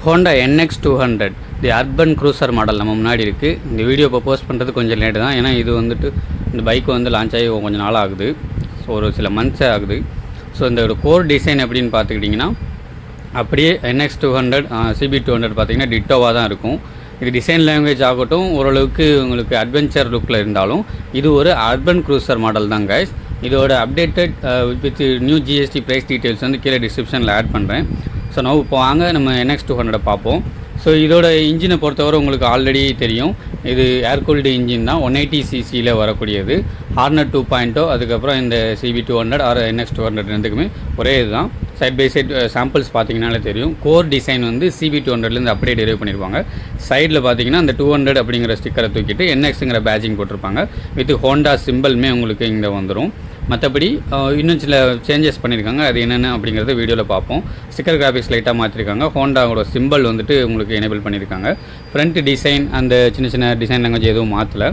Honda NX200 தி urban cruiser model நம்ம முன்னாடி இருக்குது. இந்த வீடியோ இப்போ போஸ்ட் பண்ணுறது கொஞ்சம் லேட்டு தான். ஏன்னா இது வந்துட்டு இந்த பைக் வந்து லான்ச் ஆகி கொஞ்சம் நாள் ஆகுது. ஸோ ஒரு சில மந்த்ஸே ஆகுது. ஸோ இந்த கோர் டிசைன் எப்படின்னு பார்த்துக்கிட்டிங்கன்னா அப்படியே NX200 CB200 பார்த்திங்கன்னா டிட்டோவாக தான் இருக்கும். இது டிசைன் லாங்குவேஜ் ஆகட்டும் ஓரளவுக்கு உங்களுக்கு அட்வென்ச்சர் லுக்கில் இருந்தாலும் இது ஒரு அர்பன் க்ரூசர் மாடல் தான் கைஸ். இதோட updated with new GST price details வந்து கீழே டிஸ்கிரிப்ஷனில் ஆட் பண்ணுறேன். ஸோ நான் இப்போ வாங்க நம்ம NX200 பார்ப்போம். ஸோ இதோட இன்ஜினை பொறுத்தவரை உங்களுக்கு ஆல்ரெடி தெரியும். இது ஏர் கூல்டு இன்ஜின் தான், 180cc வரக்கூடியது. ஹார்னர் 2.0 அதுக்கப்புறம் இந்த CB200 ஆர் NX200 ரெண்டுக்குமே ஒரே இதுதான். சைட் பை சைட் சாம்பிள்ஸ் பார்த்தீங்கன்னாலே தெரியும். கோர் டிசைன் வந்து CB200லேருந்து அப்படியே டெரைவ் பண்ணியிருப்பாங்க. சைடில் பார்த்தீங்கன்னா அந்த 200 அப்படிங்கிற ஸ்டிக்கரை தூக்கிட்டு NXங்கிற பேட்சிங் போட்டிருப்பாங்க. வித் ஹோண்டா சிம்பிள்மே உங்களுக்கு இங்கே வந்துடும். மற்றபடி இன்னும் சில சேஞ்சஸ் பண்ணியிருக்காங்க. அது என்னென்ன அப்படிங்கிறத வீடியோவில் பார்ப்போம். ஸ்டிக்கர் கிராஃபிக்ஸ் லைட்டாக மாற்றிருக்காங்க. ஹோண்டாவோட சிம்பிள் வந்துட்டு உங்களுக்கு எனேபிள் பண்ணியிருக்காங்க. ஃப்ரண்ட் டிசைன் அந்த சின்ன சின்ன டிசைன் லாங்குவேஜ் எதுவும் மாற்றலை.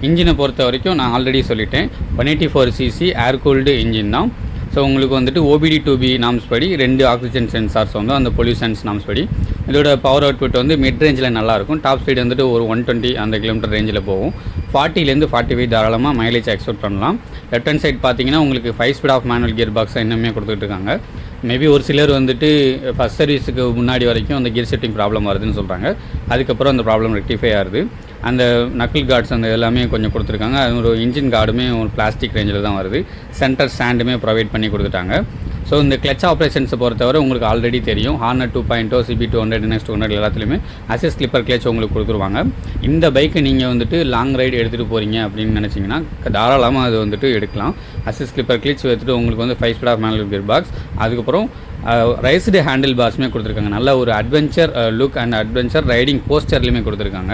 இன்ஜினை பொறுத்த வரைக்கும் நான் ஆல்ரெடி சொல்லிட்டேன், 184cc ஏர் கூல்டு இன்ஜின் தான். ஸோ உங்களுக்கு வந்துட்டு OBD2B நாம்ஸ் படி 2 ஆக்சிஜன் சென்சார்ஸ் வந்து அந்த பொல்யூஷன்ஸ் நாம்ஸ் படி. இதோட பவர் அவுட்புட் வந்து மிட் ரேஞ்சில் நல்லாயிருக்கும். டாப் ஸ்பீடு வந்துட்டு ஒரு 120 அந்த கிலோமீட்டர் ரேஞ்சில் போகும். 40லேருந்து 45 தாராளமாக மைலேஜ் எக்ஸ்பெக்ட் பண்ணலாம். லெஃப்ட் ஹேண்ட் சைட் பார்த்தீங்கன்னா உங்களுக்கு 5 ஸ்பீட் ஆஃப் மேனுவல் கியர் பாக்ஸை இன்னுமே கொடுத்துட்டு இருக்காங்க. மேபி ஒரு சிலர் வந்துட்டு ஃபஸ்ட் சர்வீஸுக்கு முன்னாடி வரைக்கும் அந்த கியர் ஷிஃப்டிங் ப்ராப்ளம் வருதுன்னு சொல்கிறாங்க. அதுக்கப்புறம் அந்த ப்ராப்ளம் ரெக்டிஃபை ஆகுது. அந்த நக்கிள் கார்ட்ஸ் அந்த எல்லாமே கொஞ்சம் கொடுத்துருக்காங்க. அது ஒரு இன்ஜின் கார்டுமே ஒரு பிளாஸ்டிக் ரேஞ்சில் தான் வருது. சென்டர் ஸ்டாண்டுமே ப்ரொவைட் பண்ணி கொடுத்துட்டாங்க. ஸோ இந்த கிளச் ஆப்ரேஷன்ஸை பொறுத்தவரை உங்களுக்கு ஆல்ரெடி தெரியும். ஹார்னர் 2.0 CB200 NX200 எல்லாத்துலேயுமே அசிஸ்ட் ஸ்லிப்பர் கிளச் உங்களுக்கு கொடுத்துருவாங்க. இந்த பைக்கை நீங்கள் வந்துட்டு லாங் ரைடு எடுத்துகிட்டு போகிறீங்க அப்படின்னு நினச்சிங்கன்னா தாராளமாக அது வந்துட்டு எடுக்கலாம். அசிஸ்ட் ஸ்லிப்பர் கிளச் எடுத்துகிட்டு உங்களுக்கு வந்து 5 speed of manual gear box, அதுக்கப்புறம் ரைஸ்டு ஹேண்டில் பார்ஸுமே கொடுத்துருக்காங்க. நல்ல ஒரு adventure look and adventure riding போஸ்டர்லேயுமே கொடுத்துருக்காங்க.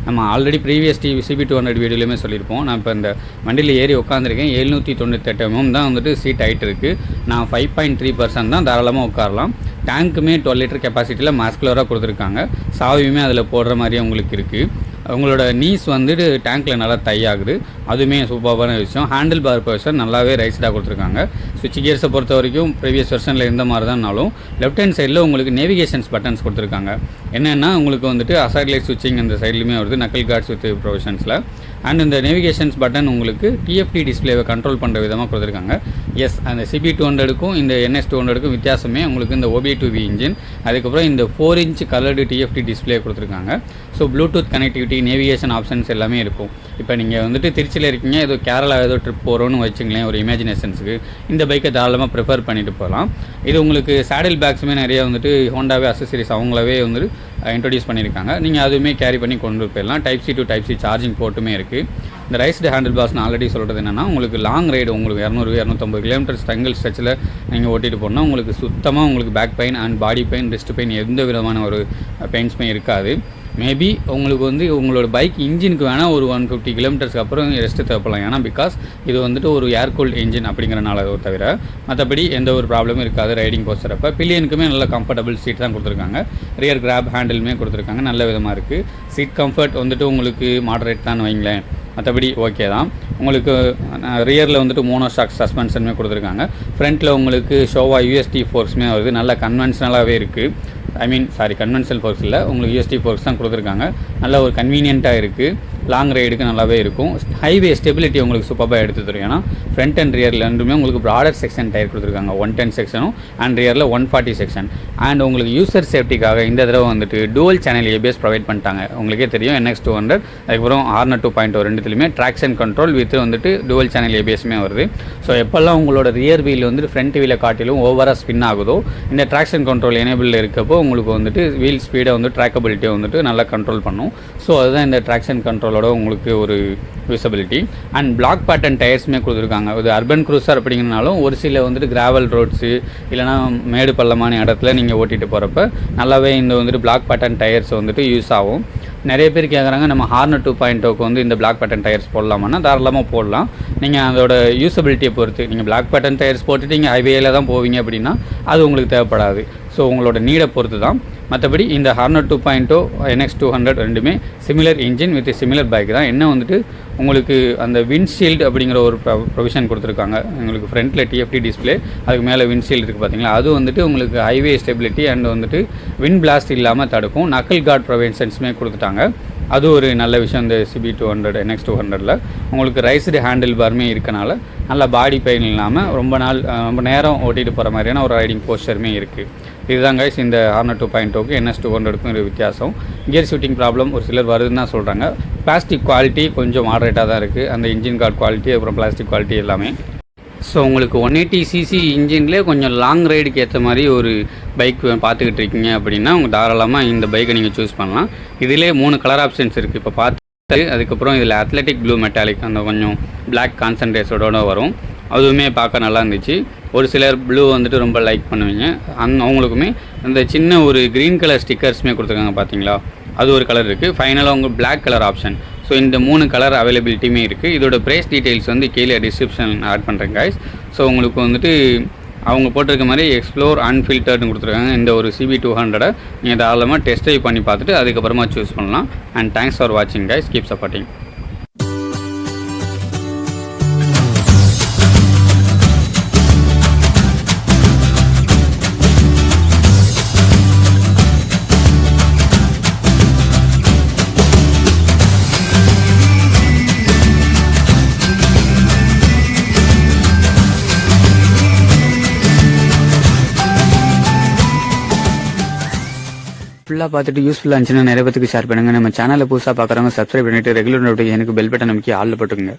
நம்ம ஆல்ரெடி ப்ரீவியஸ் CB200 வீடியோலையுமே சொல்லியிருப்போம். நான் இப்போ இந்த வண்டியில் ஏறி உட்காந்துருக்கேன். 798 mm தான் வந்துட்டு சீட் ஹைட் இருக்குது. நான் 5.3% தான் தாராளமாக உட்காரலாம். டேங்க்குமே 12 லிட்டர் கெப்பாசிட்டியில் மாஸ்குலராக கொடுத்துருக்காங்க. சாவியுமே அதில் போடுற மாதிரியே உங்களுக்கு இருக்குது. உங்களோட நீஸ் வந்துட்டு டேங்க்கில் நல்லா தை ஆகுது. அதுவுமே சூப்பரான விஷயம். ஹேண்டில் பார் பொசிஷன் நல்லாவே ரைஸ்டாக கொடுத்துருக்காங்க. ஸ்விட்ச் கியர்ஸை பொறுத்த வரைக்கும் ப்ரீவியஸ் வெர்ஷனில் இருந்த மாதிரி தான்னாலும் லெஃப்ட் ஹேண்ட் சைடில் உங்களுக்கு நேவிகேஷன்ஸ் பட்டன்ஸ் கொடுத்துருக்காங்க. என்னென்னா உங்களுக்கு வந்துட்டு அசைட் லைட் ஸ்விட்சிங் அந்த சைட்லையுமே வருது, நக்கிள் கார்ட்ஸ் வித் ப்ரொவிஷன்ஸில். அண்ட் இந்த நேவிகேஷன்ஸ் பட்டன் உங்களுக்கு TFT டிஸ்பிளேவை கண்ட்ரோல் பண்ணுற விதமாக கொடுத்துருக்காங்க. எஸ், அந்த CB200க்கும் இந்த NX200க்கும் வித்தியாசமே உங்களுக்கு இந்த OBD2B இன்ஜின், அதுக்கப்புறம் இந்த 4 inch கலர்டு TFT டிஸ்பிளே கொடுத்துருக்காங்க. So Bluetooth connectivity, navigation options எல்லாமே இருக்கும். இப்போ நீங்கள் வந்துட்டு திருச்சியில் இருக்கீங்க, ஏதோ கேரளா ஏதோ ட்ரிப் போகிறோன்னு வச்சுங்களேன் ஒரு இமேஜினேஷன்ஸுக்கு, இந்த பைக்கை தாராளமாக ப்ரிஃபர் பண்ணிட்டு போகலாம். இது உங்களுக்கு சேடில் பேக்ஸுமே நிறைய வந்துட்டு ஹோண்டாவே அசசரிஸ் அவங்களாவே வந்துட்டு இன்ட்ரடியூஸ் பண்ணியிருக்காங்க. நீங்கள் அதுவுமே கேரி பண்ணி கொண்டு போயிடலாம். Type-C to Type-C சார்ஜிங் போர்ட்டுமே இருக்குது. இந்த ரைஸ்டு ஹேண்டில் பாஸ் நான் ஆல்ரெடி சொல்கிறது என்னென்னா, உங்களுக்கு லாங் ரைடு உங்களுக்கு 200-250 கிலோமீட்டர் ஸ்ட்ரங்கிள் ஸ்ட்ரெச்சில் நீங்கள் ஓட்டிகிட்டு போனால் உங்களுக்கு சுத்தமாக உங்களுக்கு back pain and body pain, wrist pain எந்த விதமான ஒரு பெயின்ஸுமே இருக்காது. மேபி உங்களுக்கு வந்து உங்களோட பைக் இன்ஜினுக்கு வேணால் ஒரு 150 கிலோமீட்டர்ஸ்க்கு அப்புறம் ரெஸ்ட்டு தேவைப்படலாம். ஏன்னா பிகாஸ் இது வந்துட்டு ஒரு ஏர் கூல்டு இன்ஜின் அப்படிங்கிறனால தவிர மற்றபடி எந்த ஒரு ப்ராப்ளமும் இருக்காது. ரைடிங் போஸ்டரப்போ பில்லியனுக்குமே நல்ல கம்ஃபர்டபுள் சீட் தான் கொடுத்துருக்காங்க. ரியர் கிராப் ஹேண்டிலுமே கொடுத்துருக்காங்க. நல்ல விதமாக இருக்குது. சீட் கம்ஃபர்ட் வந்துட்டு உங்களுக்கு மாடரேட் தான் வைங்களேன், மற்றபடி ஓகே தான். உங்களுக்கு ரியரில் வந்துட்டு மோனோஷாக் சஸ்பென்ஷனுமே கொடுத்துருக்காங்க. ஃப்ரண்ட்டில் உங்களுக்கு ஷோவா USD ஃபோர்க்ஸுமே வருது. நல்ல கன்வென்ஷனலாகவே இருக்குது. கன்வென்ஷனல் ஃபோர்க்ஸ் இல்லை, உங்களுக்கு USD ஃபோர்க்ஸ் தான் கொடுத்துருக்காங்க. நல்ல ஒரு கன்வீனியண்ட்டாக இருக்குது. லாங் ரைடுக்கு நல்லாவே இருக்கும். ஹைவே ஸ்டெபிலிட்டி உங்களுக்கு சூப்பராக எடுத்து தரும். ஏன்னா ஃப்ரண்ட் அண்ட் ரியரில் ரெண்டுமே உங்களுக்கு ப்ராடர் செக்ஷன் டயர் கொடுத்துருக்காங்க. 110 செக்ஷனும் அண்ட் ரியரில் 140 செக்ஷன். அண்ட் உங்களுக்கு யூசர் சேஃப்டிக்காக இந்த தடவை வந்துட்டு டூவல் சேனல் ABS ப்ரொவைட் பண்ணிட்டாங்க. உங்களுக்கே தெரியும் NX200 அதுக்கப்புறம் ஹார்னர் 2.0 ரெண்டுத்துலையுமே ட்ராக்ஷன் கண்ட்ரோல் வித் வந்துட்டு டூவல் சேனல் ABSமே வருது. ஸோ எப்போல்லாம் உங்களோட ரியர் வீல் வந்துட்டு ஃப்ரண்ட் வீலை காட்டிலும் ஓவராக ஸ்பின் ஆகுதோ இந்த ட்ராக்ஷன் கண்ட்ரோல் எனேபிள் இருக்கப்போ உங்களுக்கு வந்துட்டு வீல் ஸ்பீடை வந்து ட்ராக்கபிலிட்டியை வந்துட்டு நல்லா கண்ட்ரோல் பண்ணும். ஸோ அதுதான் இந்த ட்ராக்ஷன் கண்ட்ரோலோட உங்களுக்கு ஒரு விசிபிலிட்டி. அண்ட் பிளாக் பேட்டர்ன் டயர்ஸுமே கொடுத்துருக்காங்க. இது அர்பன் க்ரூசர் அப்படிங்கிறனாலும் ஒரு சில வந்துட்டு கிராவல் ரோட்ஸு இல்லைனா மேடு பள்ளமான இடத்துல நீங்கள் ஓட்டிகிட்டு போகிறப்ப நல்லாவே இந்த வந்துட்டு பிளாக் பேட்டர்ன் டயர்ஸ் வந்துட்டு யூஸ் ஆகும். நிறைய பேர் கேட்குறாங்க நம்ம ஹார்னர் 2.0க்கு வந்து இந்த பிளாக் பேட்டர்ன் டயர்ஸ் போடலாமான்னா தாராளமாக போடலாம். நீங்கள் அதோட யூசபிலிட்டியை பொறுத்து நீங்கள் பிளாக் பேட்டர்ன் டயர்ஸ் போட்டுட்டு நீங்கள் ஹைவேயில் தான் போவீங்க அப்படின்னா அது உங்களுக்கு தேவைப்படாது. ஸோ உங்களோட நீடை பொறுத்து தான். மற்றபடி இந்த ஹார்னர் 2.0 NX 200 ரெண்டுமே similar engine with similar bike தான். என்ன வந்துட்டு உங்களுக்கு அந்த விண்ட்ஷீல்டு அப்படிங்கிற ஒரு ப்ரொவிஷன் கொடுத்துருக்காங்க. உங்களுக்கு ஃப்ரண்ட்டில் TFT டிஸ்பிளே, அதுக்கு மேலே விண்ட்ஷீல்டு இருக்குது பார்த்தீங்களா, அது வந்துட்டு உங்களுக்கு ஹைவே ஸ்டெபிலிட்டி அண்ட் வந்துட்டு விண்ட் பிளாஸ்ட் இல்லாமல் தடுக்கும். நக்கல் கார்ட் ப்ரொவிஷன்ஸுமே கொடுத்துட்டாங்க. அது ஒரு நல்ல விஷயம். இந்த CB200 NX 200ல் உங்களுக்கு ரைஸ்டு ஹேண்டில் பாருமே இருக்கனால நல்ல பாடி பெயின் இல்லாமல் ரொம்ப நேரம் ஓட்டிகிட்டு போகிற மாதிரியான ஒரு ரைடிங் போஸ்டருமே இருக்குது. இதுதான் கைஸ் இந்த ஹார்னர் 2.0க்கு NS 200க்கும் ஒரு வித்தியாசம். கியர் ஷூட்டிங் ப்ராப்ளம் ஒரு சிலர் வருதுன்னு தான் சொல்கிறாங்க. பிளாஸ்டிக் குவாலிட்டி கொஞ்சம் மாடரேட்டாக தான் இருக்குது. அந்த இன்ஜின் கார்டு குவாலிட்டி அப்புறம் பிளாஸ்டிக் குவாலிட்டி எல்லாமே. ஸோ உங்களுக்கு 180cc இன்ஜின்லேயே கொஞ்சம் லாங் ரைடுக்கு ஏற்ற மாதிரி ஒரு பைக் பார்த்துக்கிட்டு இருக்கீங்க அப்படின்னா உங்கள் தாராளமாக இந்த பைக்கை நீங்கள் சூஸ் பண்ணலாம். இதிலே 3 கலர் ஆப்ஷன்ஸ் இருக்குது இப்போ பார்த்து. அதுக்கப்புறம் இதில் அத்லெட்டிக் ப்ளூ மெட்டாலிக் அந்த கொஞ்சம் பிளாக் கான்சன்ட்ரேஷனோட வரும். அதுவுமே பார்க்க நல்லா இருந்துச்சு. ஒரு சிலர் ப்ளூ வந்துட்டு ரொம்ப லைக் பண்ணுவீங்க. அவங்களுக்குமே அந்த சின்ன ஒரு க்ரீன் கலர் ஸ்டிக்கர்ஸுமே கொடுத்துருக்காங்க பார்த்தீங்களா, அது ஒரு கலர் இருக்குது. ஃபைனலாக உங்களுக்கு பிளாக் கலர் ஆப்ஷன். ஸோ இந்த 3 கலர் அவைலபிலிட்டியுமே இருக்குது. இதோட ப்ரைஸ் டீட்டெயில்ஸ் வந்து கீழே டிஸ்கிரிப்ஷன் ஆட் பண்ணுறேன் கைஸ். ஸோ உங்களுக்கு வந்துட்டு அவங்க போட்டிருக்க மாதிரி எக்ஸ்ப்ளோர் அன்ஃபில்டர்னு கொடுத்துருக்காங்க. இந்த ஒரு CB200 நீங்கள் தாராளமாக டெஸ்ட் ட்ரைவ் பண்ணி பார்த்துட்டு அதுக்கப்புறமா சூஸ் பண்ணலாம். அண்ட் தேங்க்ஸ் ஃபார் வாட்சிங் கைஸ். Keep supporting. ஃபுல்லாக பார்த்துட்டு யூஸ்ஃபுல்லாக இருந்துச்சுன்னா நிறைய பேருக்கு ஷேர் பண்ணுங்கள். நம்ம சேனலில் புதுசாக பார்க்குறவங்க சப்ஸ்கிரைப் பண்ணிவிட்டு ரெகுலர் நோட்டிஃபிகேஷனுக்கு பெல் பட்டன் அமைக்கி ஆளில் போட்டுக்கோங்க.